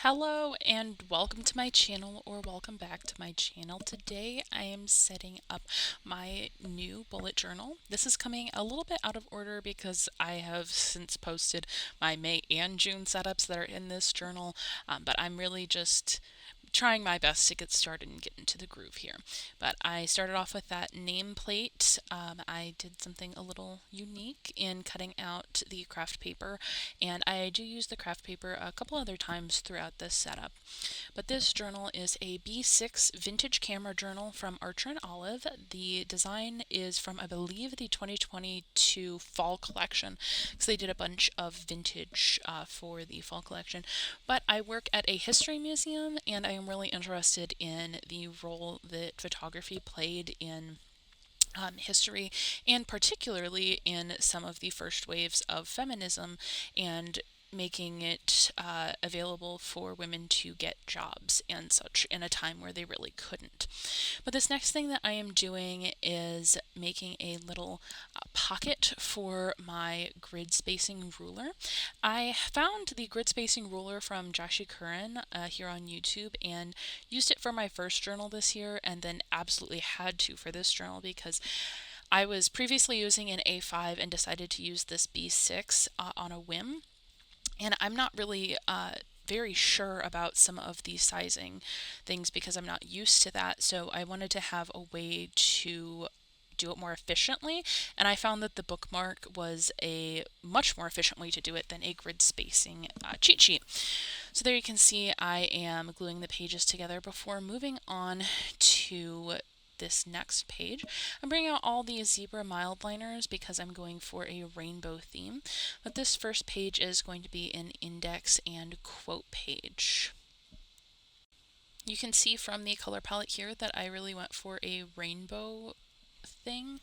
Hello and welcome to my channel, or welcome back to my channel. Today I am setting up my new bullet journal. This is coming a little bit out of order because I have since posted my May and June setups that are in this journal, but I'm really just trying my best to get started and get into the groove here. But I started off with that nameplate. I did something a little unique in cutting out the craft paper, and I do use the craft paper a couple other times throughout this setup. But this journal is a B6 vintage camera journal from Archer and Olive. The design is from, I believe, the 2022 fall collection, because they did a bunch of vintage for the fall collection. But I work at a history museum, and I am really interested in the role that photography played in history, and particularly in some of the first waves of feminism and making it available for women to get jobs and such in a time where they really couldn't. But this next thing that I am doing is making a little pocket for my grid spacing ruler. I found the grid spacing ruler from Joshi Curran here on YouTube and used it for my first journal this year, and then absolutely had to for this journal because I was previously using an A5 and decided to use this B6 on a whim. And I'm not really very sure about some of the sizing things because I'm not used to that. So I wanted to have a way to do it more efficiently, and I found that the bookmark was a much more efficient way to do it than a grid spacing cheat sheet. So there you can see I am gluing the pages together before moving on to this next page. I'm bringing out all these zebra Mildliners because I'm going for a rainbow theme, but this first page is going to be an index and quote page. You can see from the color palette here that I really went for a rainbow thing.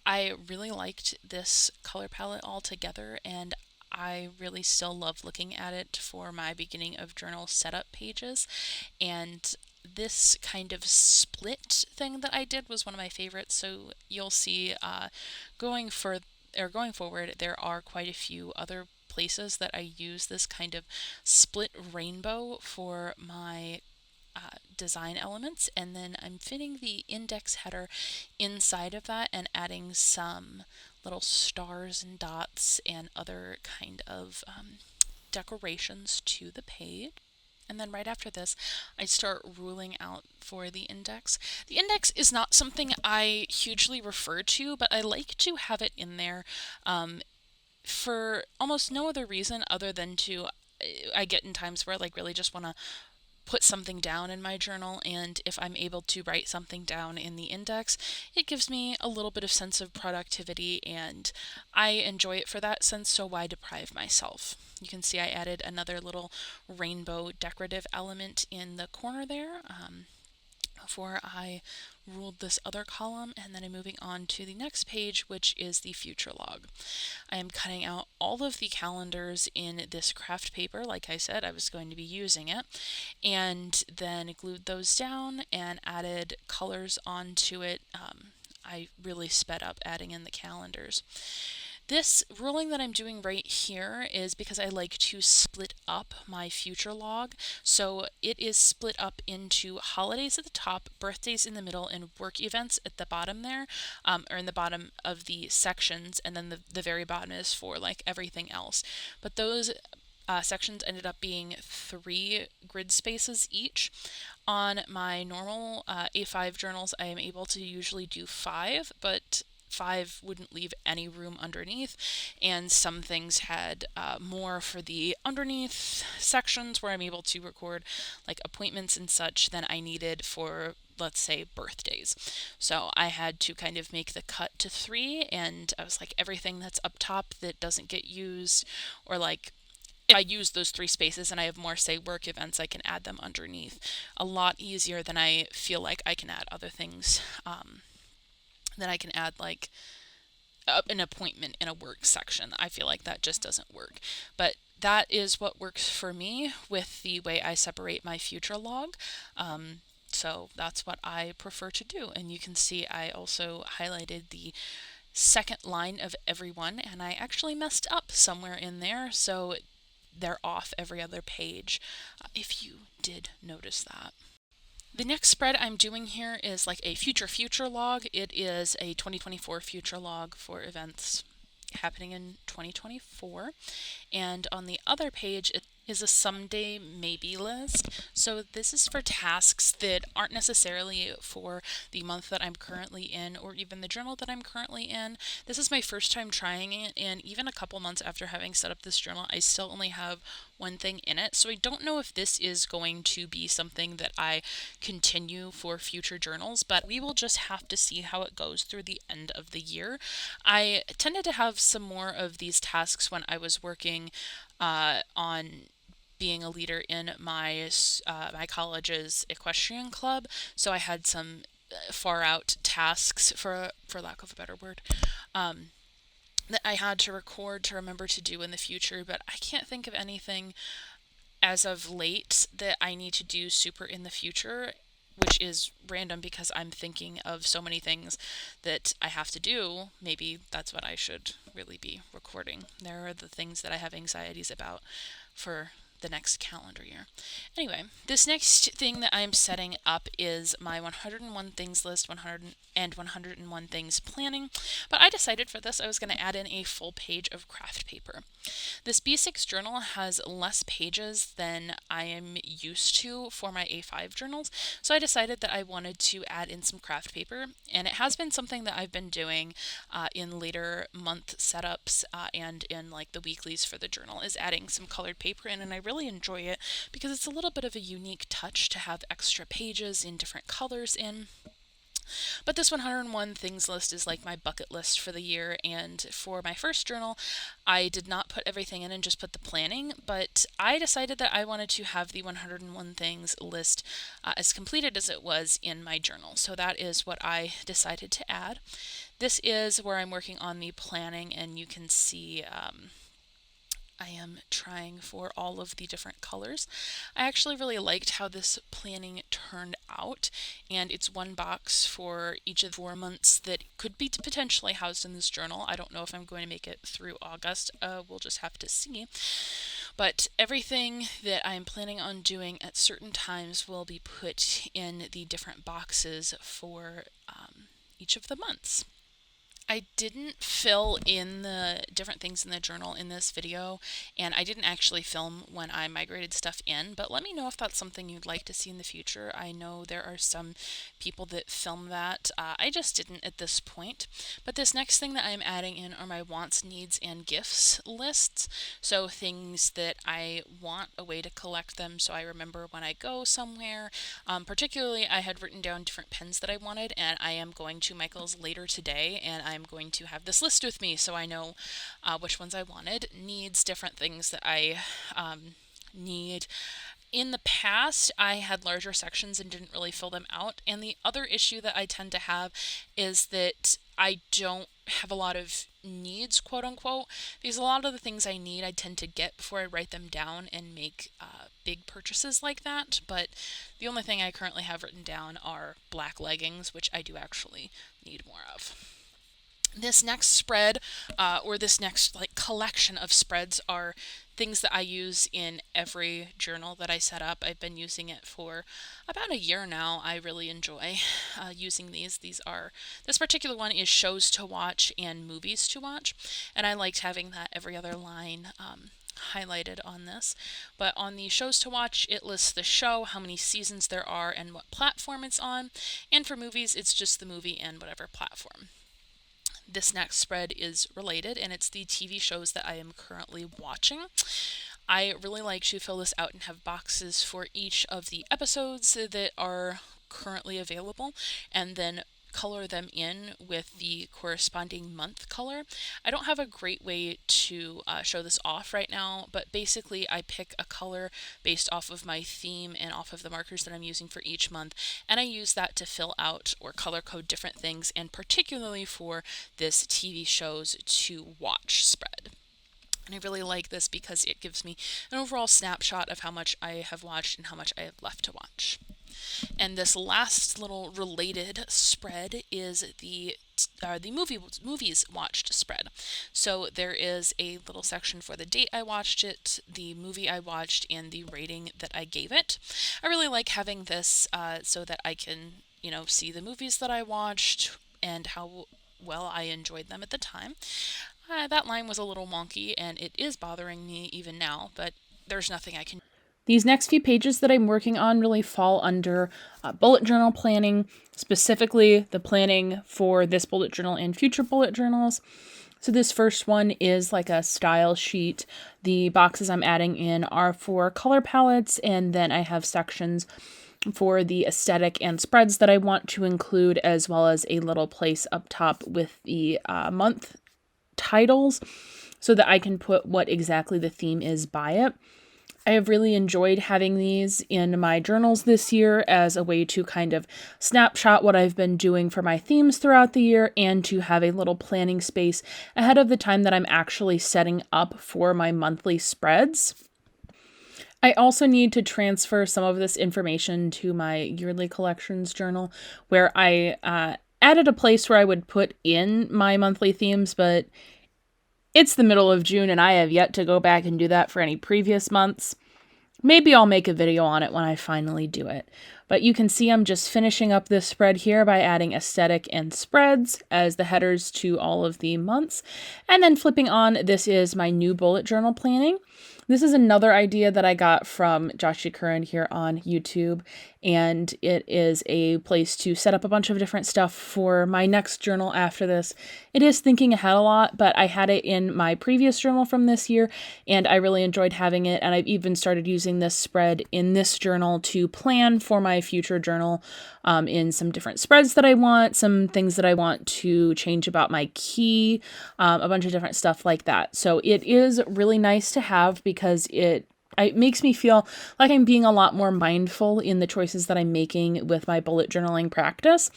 I really liked this color palette altogether, and I really still love looking at it for my beginning of journal setup pages. And this kind of split thing that I did was one of my favorites. So you'll see going forward, there are quite a few other places that I use this kind of split rainbow for my design elements, and then I'm fitting the index header inside of that and adding some little stars and dots and other kind of decorations to the page. And then right after this, I start ruling out for the index. The index is not something I hugely refer to, but I like to have it in there for almost no other reason other than I get in times where I really just want to put something down in my journal, and if I'm able to write something down in the index, it gives me a little bit of sense of productivity, and I enjoy it for that sense, so why deprive myself? You can see I added another little rainbow decorative element in the corner there before I ruled this other column, and then I'm moving on to the next page, which is the future log. I am cutting out all of the calendars in this craft paper. Like I said, I was going to be using it, and then glued those down and added colors onto it. I really sped up adding in the calendars. This ruling that I'm doing right here is because I like to split up my future log. So it is split up into holidays at the top, birthdays in the middle, and work events at the bottom there, or in the bottom of the sections, and then the very bottom is for everything else. But those sections ended up being 3 grid spaces each. On my normal A5 journals, I am able to usually do 5, but 5 wouldn't leave any room underneath, and some things had more for the underneath sections where I'm able to record appointments and such than I needed for, let's say, birthdays. So I had to kind of make the cut to 3, and I was like, everything that's up top that doesn't get used, or if I use those 3 spaces and I have more, say, work events, I can add them underneath a lot easier than I feel like I can add other things. Then I can add an appointment in a work section. I feel like that just doesn't work. But that is what works for me with the way I separate my future log. So that's what I prefer to do. And you can see I also highlighted the second line of every one, and I actually messed up somewhere in there. So they're off every other page, if you did notice that. The next spread I'm doing here is like a future log. It is a 2024 future log for events happening in 2024. And on the other page, it is a someday maybe list. So this is for tasks that aren't necessarily for the month that I'm currently in or even the journal that I'm currently in. This is my first time trying it, and even a couple months after having set up this journal, I still only have one thing in it. So I don't know if this is going to be something that I continue for future journals, but we will just have to see how it goes through the end of the year. I tended to have some more of these tasks when I was working on being a leader in my my college's equestrian club, so I had some far out tasks, for lack of a better word, that I had to record to remember to do in the future, but I can't think of anything as of late that I need to do super in the future, which is random because I'm thinking of so many things that I have to do. Maybe that's what I should really be recording. There are the things that I have anxieties about for the next calendar year. Anyway, this next thing that I'm setting up is my 101 things list, 101 things planning, but I decided for this I was going to add in a full page of craft paper. This B6 journal has less pages than I am used to for my A5 journals, so I decided that I wanted to add in some craft paper, and it has been something that I've been doing in later month setups and in like the weeklies for the journal, is adding some colored paper in, and I really enjoy it because it's a little bit of a unique touch to have extra pages in different colors in. But this 101 things list is like my bucket list for the year, and for my first journal, I did not put everything in and just put the planning, but I decided that I wanted to have the 101 things list as completed as it was in my journal. So that is what I decided to add. This is where I'm working on the planning, and you can see I am trying for all of the different colors. I actually really liked how this planning turned out, and it's one box for each of the 4 months that could be potentially housed in this journal. I don't know if I'm going to make it through August. We'll just have to see. But everything that I'm planning on doing at certain times will be put in the different boxes for each of the months. I didn't fill in the different things in the journal in this video, and I didn't actually film when I migrated stuff in, but let me know if that's something you'd like to see in the future. I know there are some people that film that. I just didn't at this point. But this next thing that I'm adding in are my wants, needs, and gifts lists. So things that I want, a way to collect them so I remember when I go somewhere. Particularly, I had written down different pens that I wanted, and I am going to Michael's later today, and I'm going to have this list with me so I know which ones I wanted. Needs, different things that I need. In the past, I had larger sections and didn't really fill them out. And the other issue that I tend to have is that I don't have a lot of needs, quote unquote, because a lot of the things I need I tend to get before I write them down and make big purchases like that. But the only thing I currently have written down are black leggings, which I do actually need more of. This next spread, or this next like collection of spreads, are things that I use in every journal that I set up. I've been using it for about a year now. I really enjoy using these. This particular one is shows to watch and movies to watch, and I liked having that every other line highlighted on this. But on the shows to watch, it lists the show, how many seasons there are, and what platform it's on. And for movies, it's just the movie and whatever platform. This next spread is related, and it's the TV shows that I am currently watching. I really like to fill this out and have boxes for each of the episodes that are currently available, and then color them in with the corresponding month color. I don't have a great way to show this off right now, but basically I pick a color based off of my theme and off of the markers that I'm using for each month, and I use that to fill out or color code different things, and particularly for this TV shows to watch spread. And I really like this because it gives me an overall snapshot of how much I have watched and how much I have left to watch. And this last little related spread is the movies watched spread. So there is a little section for the date I watched it, the movie I watched, and the rating that I gave it. I really like having this so that I can, see the movies that I watched and how well I enjoyed them at the time. That line was a little wonky and it is bothering me even now, but there's nothing I can. These next few pages that I'm working on really fall under bullet journal planning, specifically the planning for this bullet journal and future bullet journals. So this first one is like a style sheet. The boxes I'm adding in are for color palettes, and then I have sections for the aesthetic and spreads that I want to include, as well as a little place up top with the month titles so that I can put what exactly the theme is by it. I have really enjoyed having these in my journals this year as a way to kind of snapshot what I've been doing for my themes throughout the year and to have a little planning space ahead of the time that I'm actually setting up for my monthly spreads. I also need to transfer some of this information to my yearly collections journal, where I added a place where I would put in my monthly themes, but it's the middle of June and I have yet to go back and do that for any previous months. Maybe I'll make a video on it when I finally do it. But you can see I'm just finishing up this spread here by adding aesthetic and spreads as the headers to all of the months. And then flipping on, this is my new bullet journal planning. This is another idea that I got from Joshua Curran here on YouTube, and it is a place to set up a bunch of different stuff for my next journal after this. It is thinking ahead a lot, but I had it in my previous journal from this year, and I really enjoyed having it, and I've even started using this spread in this journal to plan for my future journal in some different spreads that I want, some things that I want to change about my key, a bunch of different stuff like that. So it is really nice to have because it makes me feel like I'm being a lot more mindful in the choices that I'm making with my bullet journaling practice.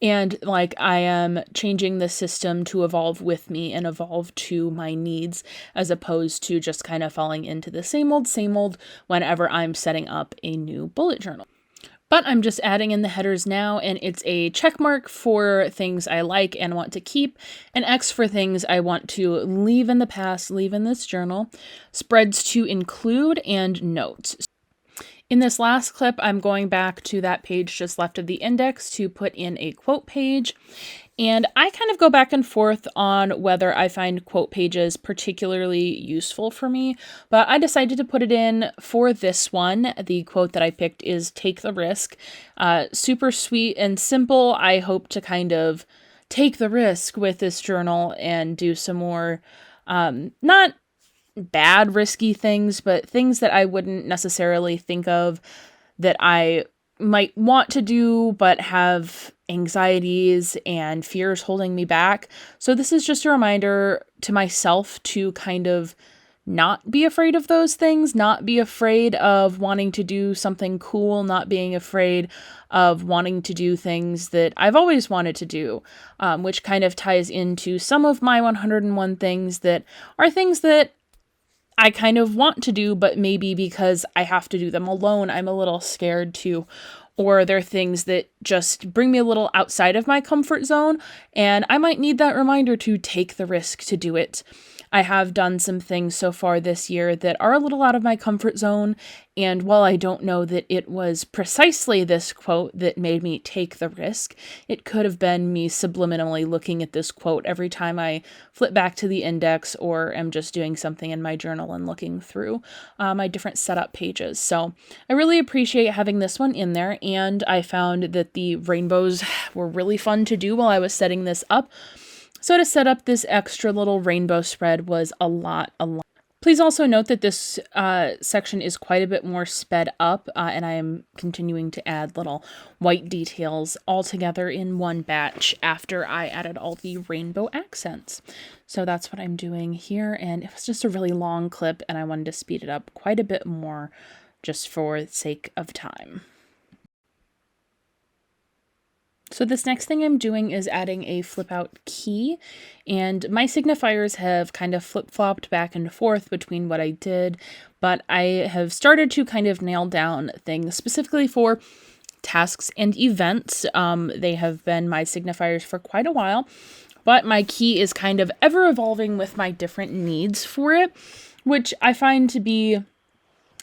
And like I am changing the system to evolve with me and evolve to my needs, as opposed to just kind of falling into the same old whenever I'm setting up a new bullet journal. But I'm just adding in the headers now, and it's a check mark for things I like and want to keep, an X for things I want to leave in the past, leave in this journal, spreads to include, and notes. In this last clip, I'm going back to that page just left of the index to put in a quote page. And I kind of go back and forth on whether I find quote pages particularly useful for me, but I decided to put it in for this one. The quote that I picked is "Take the risk." Super sweet and simple. I hope to kind of take the risk with this journal and do some more, not bad risky things, but things that I wouldn't necessarily think of that I might want to do, but have anxieties and fears holding me back. So this is just a reminder to myself to kind of not be afraid of those things, not be afraid of wanting to do something cool, not being afraid of wanting to do things that I've always wanted to do, which kind of ties into some of my 101 things that are things that I kind of want to do, but maybe because I have to do them alone, I'm a little scared to. Or they're things that just bring me a little outside of my comfort zone, and I might need that reminder to take the risk to do it. I have done some things so far this year that are a little out of my comfort zone, and while I don't know that it was precisely this quote that made me take the risk, it could have been me subliminally looking at this quote every time I flip back to the index or am just doing something in my journal and looking through my different setup pages. So I really appreciate having this one in there, and I found that the rainbows were really fun to do while I was setting this up. So to set up this extra little rainbow spread was a lot. Please also note that this section is quite a bit more sped up, and I am continuing to add little white details all together in one batch after I added all the rainbow accents. So that's what I'm doing here, and it was just a really long clip, and I wanted to speed it up quite a bit more just for the sake of time. So this next thing I'm doing is adding a flip out key, and my signifiers have kind of flip-flopped back and forth between what I did, but I have started to kind of nail down things specifically for tasks and events. They have been my signifiers for quite a while, but my key is kind of ever evolving with my different needs for it, which I find to be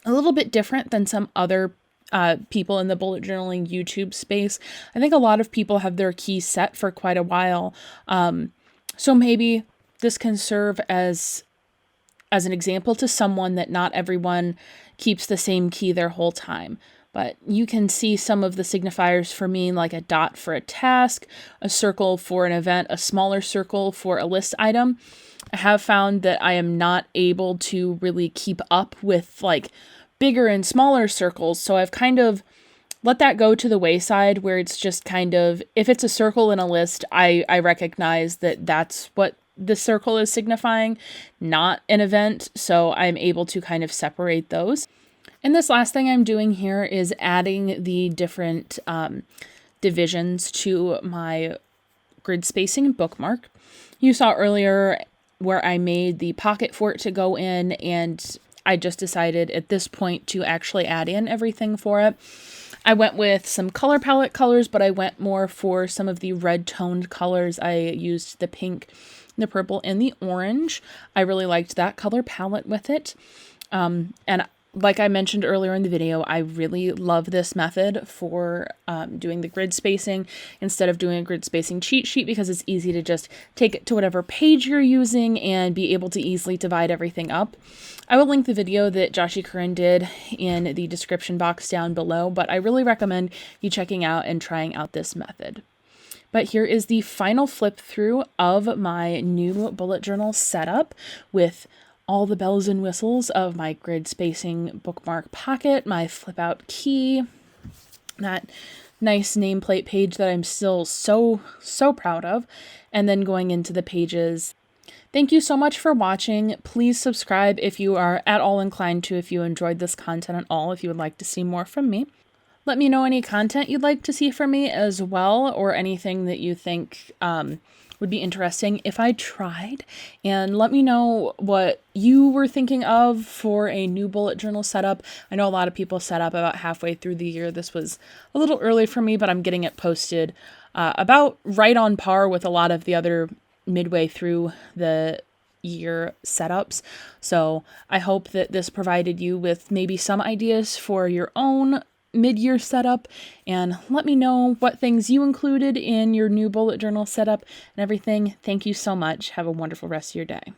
a little bit different than some other people in the bullet journaling YouTube space. I think a lot of people have their key set for quite a while. So maybe this can serve as an example to someone that not everyone keeps the same key their whole time. But you can see some of the signifiers for me, like a dot for a task, a circle for an event, a smaller circle for a list item. I have found that I am not able to really keep up with like bigger and smaller circles. So I've kind of let that go to the wayside, where it's just kind of, if it's a circle in a list, I recognize that that's what the circle is signifying, not an event. So I'm able to kind of separate those. And this last thing I'm doing here is adding the different divisions to my grid spacing bookmark. You saw earlier where I made the pocket for it to go in, and I just decided at this point to actually add in everything for it. I went with some color palette colors, but I went more for some of the red toned colors. I used the pink, the purple, and the orange. I really liked that color palette with it. And like I mentioned earlier in the video, I really love this method for doing the grid spacing instead of doing a grid spacing cheat sheet, because it's easy to just take it to whatever page you're using and be able to easily divide everything up. I will link the video that Joshi Curran did in the description box down below, but I really recommend you checking out and trying out this method. But here is the final flip through of my new bullet journal setup with all the bells and whistles of my grid spacing bookmark pocket, my flip out key, that nice nameplate page that I'm still so proud of, and then going into the pages. Thank you so much for watching. Please subscribe if you are at all inclined to, if you enjoyed this content at all, if you would like to see more from me. Let me know any content you'd like to see from me as well, or anything that you think would be interesting if I tried. And let me know what you were thinking of for a new bullet journal setup. I know a lot of people set up about halfway through the year. This was a little early for me, but I'm getting it posted about right on par with a lot of the other midway through the year setups. So I hope that this provided you with maybe some ideas for your own mid-year setup, and let me know what things you included in your new bullet journal setup and everything. Thank you so much. Have a wonderful rest of your day.